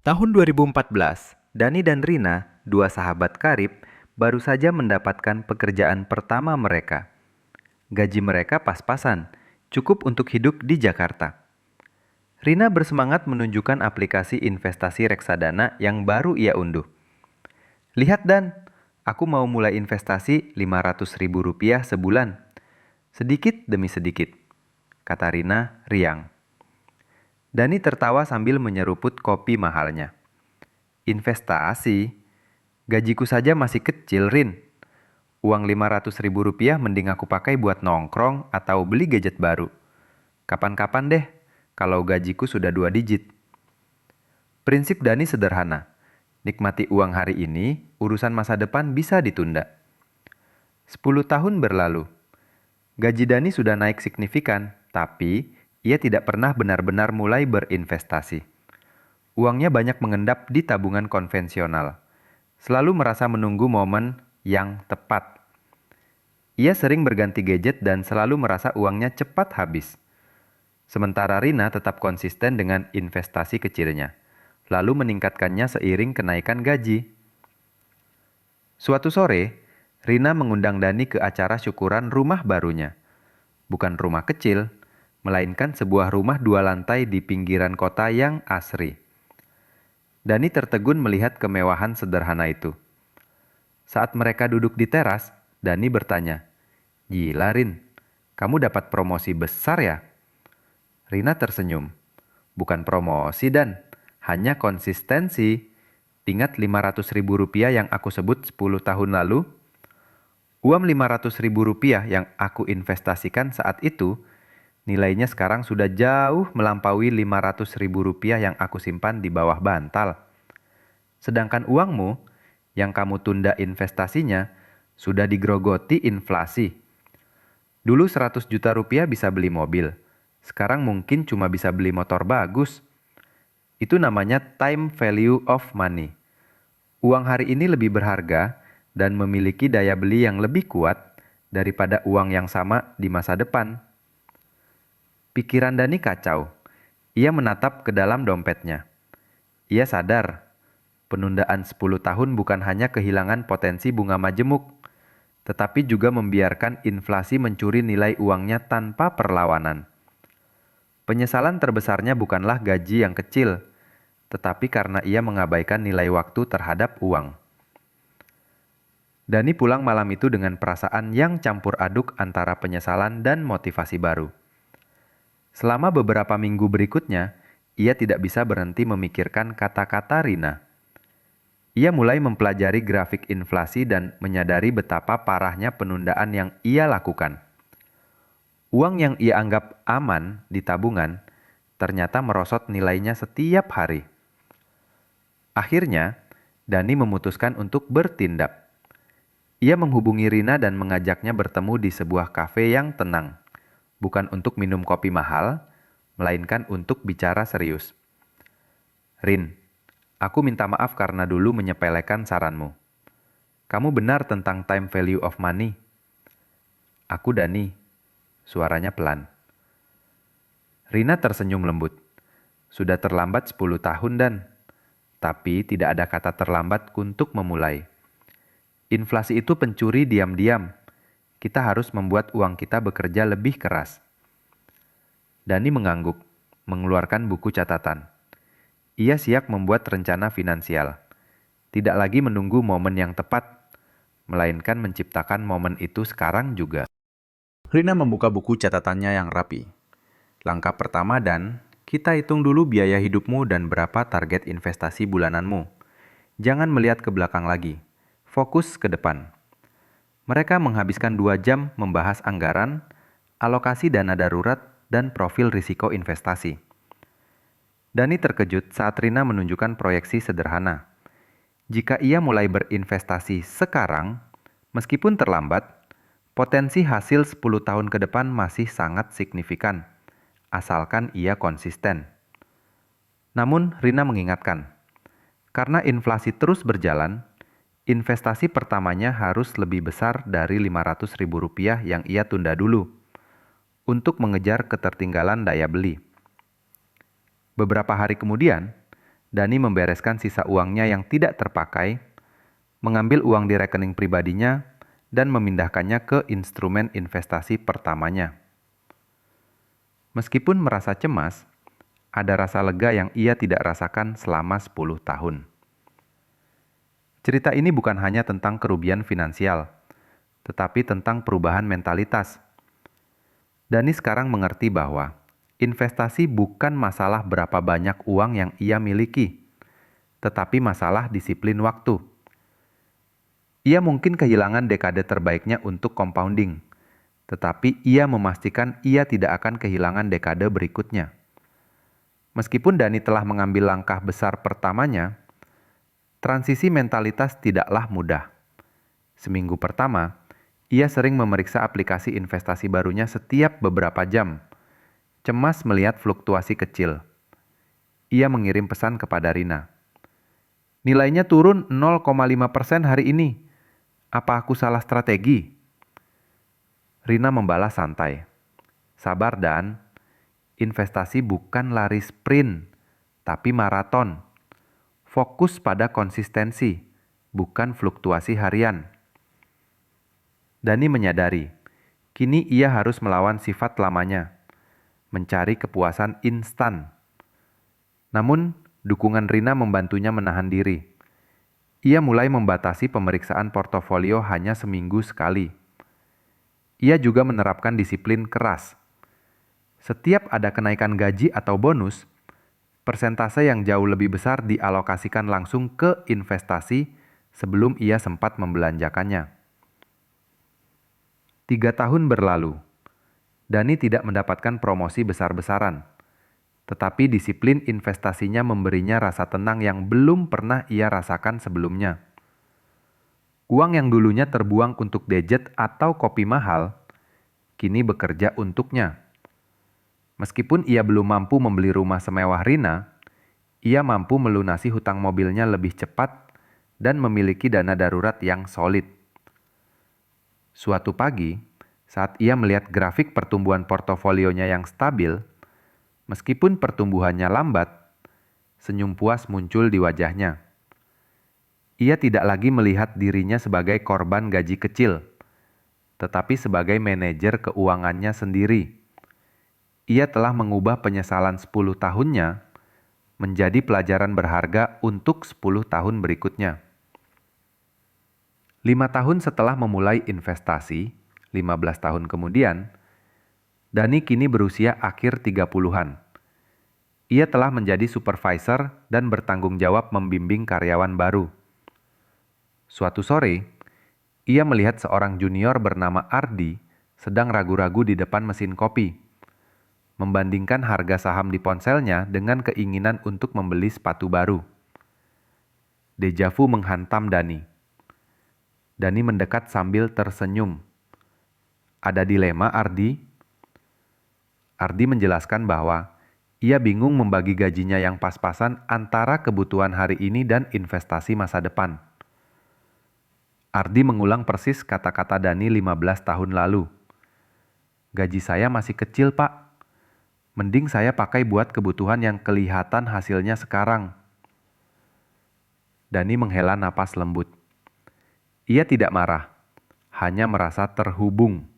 Tahun 2014, Dani dan Rina, dua sahabat karib, baru saja mendapatkan pekerjaan pertama mereka. Gaji mereka pas-pasan, cukup untuk hidup di Jakarta. Rina bersemangat menunjukkan aplikasi investasi reksadana yang baru ia unduh. Lihat Dan, aku mau mulai investasi Rp500.000 sebulan. Sedikit demi sedikit, kata Rina riang. Dani tertawa sambil menyeruput kopi mahalnya. Investasi? Gajiku saja masih kecil, Rin. Uang Rp500.000 mending aku pakai buat nongkrong atau beli gadget baru. Kapan-kapan deh, kalau gajiku sudah 2 digit. Prinsip Dani sederhana. Nikmati uang hari ini, urusan masa depan bisa ditunda. 10 tahun berlalu. Gaji Dani sudah naik signifikan, tapi ia tidak pernah benar-benar mulai berinvestasi. Uangnya banyak mengendap di tabungan konvensional. Selalu merasa menunggu momen yang tepat. Ia sering berganti gadget dan selalu merasa uangnya cepat habis. Sementara Rina tetap konsisten dengan investasi kecilnya, lalu meningkatkannya seiring kenaikan gaji. Suatu sore, Rina mengundang Dani ke acara syukuran rumah barunya. Bukan rumah kecil, melainkan sebuah rumah 2 lantai di pinggiran kota yang asri. Dani tertegun melihat kemewahan sederhana itu. Saat mereka duduk di teras, Dani bertanya, "Gila Rin, kamu dapat promosi besar ya?" Rina tersenyum. "Bukan promosi Dan, hanya konsistensi. Ingat Rp500.000 yang aku sebut 10 tahun lalu? Uang Rp500.000 yang aku investasikan saat itu, nilainya sekarang sudah jauh melampaui Rp500.000 yang aku simpan di bawah bantal. Sedangkan uangmu, yang kamu tunda investasinya, sudah digerogoti inflasi. Dulu Rp100 juta bisa beli mobil, sekarang mungkin cuma bisa beli motor bagus. Itu namanya time value of money. Uang hari ini lebih berharga dan memiliki daya beli yang lebih kuat daripada uang yang sama di masa depan." Pikiran Dani kacau. Ia menatap ke dalam dompetnya. Ia sadar, penundaan 10 tahun bukan hanya kehilangan potensi bunga majemuk, tetapi juga membiarkan inflasi mencuri nilai uangnya tanpa perlawanan. Penyesalan terbesarnya bukanlah gaji yang kecil, tetapi karena ia mengabaikan nilai waktu terhadap uang. Dani pulang malam itu dengan perasaan yang campur aduk antara penyesalan dan motivasi baru. Selama beberapa minggu berikutnya, ia tidak bisa berhenti memikirkan kata-kata Rina. Ia mulai mempelajari grafik inflasi dan menyadari betapa parahnya penundaan yang ia lakukan. Uang yang ia anggap aman di tabungan ternyata merosot nilainya setiap hari. Akhirnya, Dani memutuskan untuk bertindak. Ia menghubungi Rina dan mengajaknya bertemu di sebuah kafe yang tenang. Bukan untuk minum kopi mahal, melainkan untuk bicara serius. "Rin, aku minta maaf karena dulu menyepelekan saranmu. Kamu benar tentang time value of money." "Aku Dani," suaranya pelan. Rina tersenyum lembut. "Sudah terlambat 10 tahun Dan, tapi tidak ada kata terlambat untuk memulai. Inflasi itu pencuri diam-diam. Kita harus membuat uang kita bekerja lebih keras." Dani mengangguk, mengeluarkan buku catatan. Ia siap membuat rencana finansial. Tidak lagi menunggu momen yang tepat, melainkan menciptakan momen itu sekarang juga. Rina membuka buku catatannya yang rapi. "Langkah pertama Dan, kita hitung dulu biaya hidupmu dan berapa target investasi bulananmu. Jangan melihat ke belakang lagi. Fokus ke depan." Mereka menghabiskan 2 jam membahas anggaran, alokasi dana darurat, dan profil risiko investasi. Dani terkejut saat Rina menunjukkan proyeksi sederhana. Jika ia mulai berinvestasi sekarang, meskipun terlambat, potensi hasil 10 tahun ke depan masih sangat signifikan, asalkan ia konsisten. Namun Rina mengingatkan, karena inflasi terus berjalan, investasi pertamanya harus lebih besar dari Rp500.000 yang ia tunda dulu untuk mengejar ketertinggalan daya beli. Beberapa hari kemudian, Dani membereskan sisa uangnya yang tidak terpakai, mengambil uang di rekening pribadinya, dan memindahkannya ke instrumen investasi pertamanya. Meskipun merasa cemas, ada rasa lega yang ia tidak rasakan selama 10 tahun. Cerita ini bukan hanya tentang kerugian finansial, tetapi tentang perubahan mentalitas. Dani sekarang mengerti bahwa investasi bukan masalah berapa banyak uang yang ia miliki, tetapi masalah disiplin waktu. Ia mungkin kehilangan dekade terbaiknya untuk compounding, tetapi ia memastikan ia tidak akan kehilangan dekade berikutnya. Meskipun Dani telah mengambil langkah besar pertamanya, transisi mentalitas tidaklah mudah. Seminggu pertama, ia sering memeriksa aplikasi investasi barunya setiap beberapa jam, cemas melihat fluktuasi kecil. Ia mengirim pesan kepada Rina. "Nilainya turun 0,5% hari ini. Apa aku salah strategi?" Rina membalas santai. "Sabar Dan, investasi bukan lari sprint, tapi maraton. Fokus pada konsistensi, bukan fluktuasi harian." Dani menyadari, kini ia harus melawan sifat lamanya, mencari kepuasan instan. Namun, dukungan Rina membantunya menahan diri. Ia mulai membatasi pemeriksaan portofolio hanya seminggu sekali. Ia juga menerapkan disiplin keras. Setiap ada kenaikan gaji atau bonus, persentase yang jauh lebih besar dialokasikan langsung ke investasi sebelum ia sempat membelanjakannya. 3 tahun berlalu. Dani tidak mendapatkan promosi besar-besaran, tetapi disiplin investasinya memberinya rasa tenang yang belum pernah ia rasakan sebelumnya. Uang yang dulunya terbuang untuk gadget atau kopi mahal, kini bekerja untuknya. Meskipun ia belum mampu membeli rumah semewah Rina, ia mampu melunasi hutang mobilnya lebih cepat dan memiliki dana darurat yang solid. Suatu pagi, saat ia melihat grafik pertumbuhan portofolionya yang stabil, meskipun pertumbuhannya lambat, senyum puas muncul di wajahnya. Ia tidak lagi melihat dirinya sebagai korban gaji kecil, tetapi sebagai manajer keuangannya sendiri. Ia telah mengubah penyesalan 10 tahunnya menjadi pelajaran berharga untuk 10 tahun berikutnya. 5 tahun setelah memulai investasi, 15 tahun kemudian, Dani kini berusia akhir 30-an. Ia telah menjadi supervisor dan bertanggung jawab membimbing karyawan baru. Suatu sore, ia melihat seorang junior bernama Ardi sedang ragu-ragu di depan mesin kopi, membandingkan harga saham di ponselnya dengan keinginan untuk membeli sepatu baru. Deja vu menghantam Dani. Dani mendekat sambil tersenyum. "Ada dilema, Ardi?" Ardi menjelaskan bahwa ia bingung membagi gajinya yang pas-pasan antara kebutuhan hari ini dan investasi masa depan. Ardi mengulang persis kata-kata Dani 15 tahun lalu. "Gaji saya masih kecil, Pak. Mending saya pakai buat kebutuhan yang kelihatan hasilnya sekarang." Dani menghela napas lembut. Ia tidak marah, hanya merasa terhubung.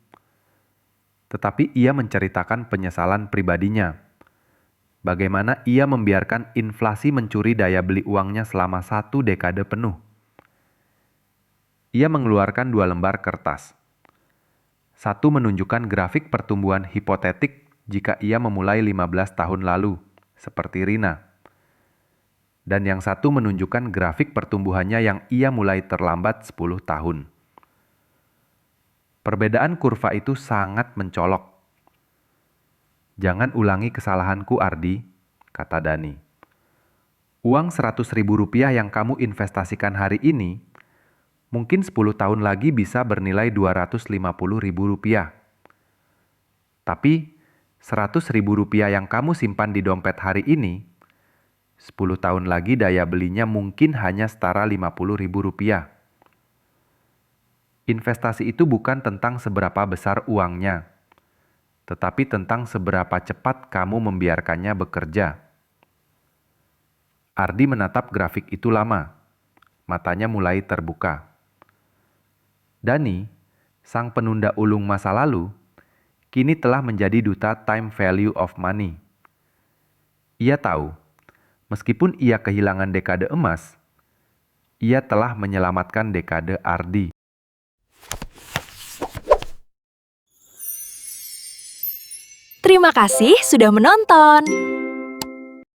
Tetapi ia menceritakan penyesalan pribadinya. Bagaimana ia membiarkan inflasi mencuri daya beli uangnya selama 1 dekade penuh. Ia mengeluarkan 2 lembar kertas. Satu menunjukkan grafik pertumbuhan hipotetik jika ia memulai 15 tahun lalu, seperti Rina. Dan yang satu menunjukkan grafik pertumbuhannya yang ia mulai terlambat 10 tahun. Perbedaan kurva itu sangat mencolok. "Jangan ulangi kesalahanku, Ardi," kata Dani. "Uang Rp100.000 yang kamu investasikan hari ini, mungkin 10 tahun lagi bisa bernilai Rp250.000. Tapi Rp100.000 yang kamu simpan di dompet hari ini, 10 tahun lagi daya belinya mungkin hanya setara Rp50.000. Investasi itu bukan tentang seberapa besar uangnya, tetapi tentang seberapa cepat kamu membiarkannya bekerja." Ardi menatap grafik itu lama. Matanya mulai terbuka. Dani, sang penunda ulung masa lalu, kini telah menjadi duta time value of money. Ia tahu, meskipun ia kehilangan dekade emas, ia telah menyelamatkan dekade Ardi. Terima kasih sudah menonton.